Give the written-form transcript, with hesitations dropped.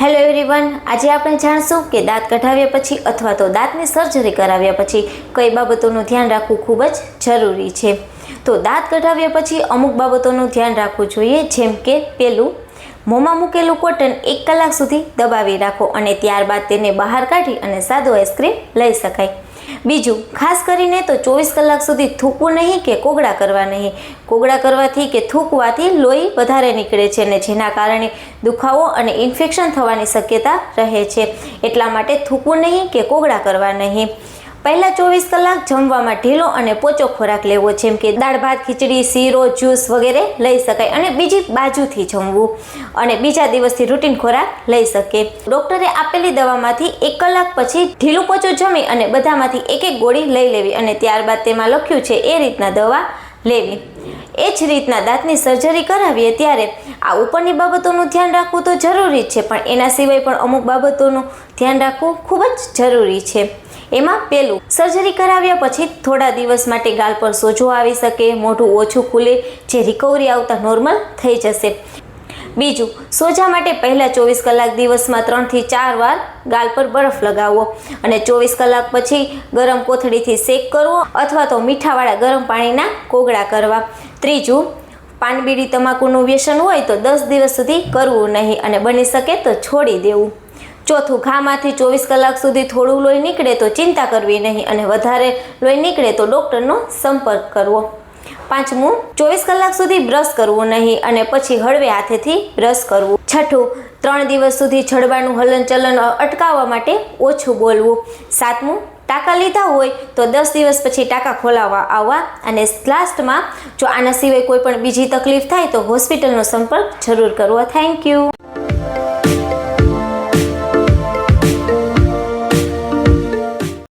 Hello everyone, આજે આપણે જાણશું કે દાંત કઢાવ્યા પછી અથવા તો દાંતની સર્જરી કરાવ્યા પછી કઈ બાબતોનું ધ્યાન રાખવું ખૂબ જ જરૂરી છે। તો દાંત કઢાવ્યા પછી અમુક બાબતોનું ધ્યાન રાખવું જોઈએ, જેમ કે પહેલું, મોંમાં મૂકેલું કોટન 1 કલાક સુધી દબાવી રાખો અને ત્યારબાદ તેને બહાર કાઢી અને સાદો આઈસ્ક્રીમ લઈ શકાય। બીજું, ખાસ કરીને તો 24 કલાક સુધી થૂકવું નહીં કે કોગળા કરવા નહીં। કોગળા કરવાથી કે થૂકવાથી લોહી વધારે નીકળે છે અને જેના કારણે દુખાવો અને ઇન્ફેક્શન થવાની શક્યતા રહે છે, એટલા માટે થૂકવું નહીં કે કોગળા કરવા નહીં। પહેલાં 24 કલાક જમવામાં ઢીલો અને પોચો ખોરાક લેવો, જેમ કે દાળ ભાત, ખીચડી, શીરો, જ્યુસ વગેરે લઈ શકાય અને બીજી બાજુથી જમવું અને બીજા દિવસથી રૂટીન ખોરાક લઈ શકે। ડૉક્ટરે આપેલી દવામાંથી 1 કલાક પછી ઢીલું પોચું જમી અને બધામાંથી એક ગોળી લઈ લેવી અને ત્યારબાદ તેમાં લખ્યું છે એ રીતના દવા લેવી। એ જ રીતના દાંતની સર્જરી કરાવીએ ત્યારે આ ઉપરની બાબતોનું ધ્યાન રાખવું તો જરૂરી જ છે, પણ એના સિવાય પણ અમુક બાબતોનું ધ્યાન રાખવું ખૂબ જ જરૂરી છે। એમાં પહેલું, સર્જરી કરાવ્યા પછી થોડા દિવસ માટે ગાલ પર સોજો આવી શકે, મોઢું ઓછું ખુલે, જે રિકવરી આવતા નોર્મલ થઈ જશે। બીજું, સોજા માટે પહેલાં 24 કલાક દિવસમાં 3 થી 4 વાર ગાલ પર બરફ લગાવવો અને 24 કલાક પછી ગરમ કોથળીથી શેક કરવો અથવા તો મીઠાવાળા ગરમ પાણીના કોગળા કરવા। ત્રીજું, પાન બીડી તમાકુનું વ્યસન હોય તો 10 દિવસ સુધી કરવું નહીં અને બની શકે તો છોડી દેવું। ચોથું, ઘામાંથી 24 કલાક સુધી થોડું લોહી નીકળે તો ચિંતા કરવી નહીં અને વધારે લોહી નીકળે તો ડૉક્ટરનો સંપર્ક કરવો। પાંચમું, 24 કલાક સુધી બ્રશ કરવું નહીં અને પછી હળવે હાથેથી બ્રશ કરવું। છઠ્ઠું, 3 દિવસ સુધી જડબાનું હલનચલન અટકાવવા માટે ઓછું બોલવું। સાતમું, ટાંકા લીધા હોય તો 10 દિવસ પછી ટાંકા ખોલાવવા આવવા અને લાસ્ટમાં, જો આના સિવાય કોઈ પણ બીજી તકલીફ થાય તો હોસ્પિટલનો સંપર્ક જરૂર કરવો। Thank you.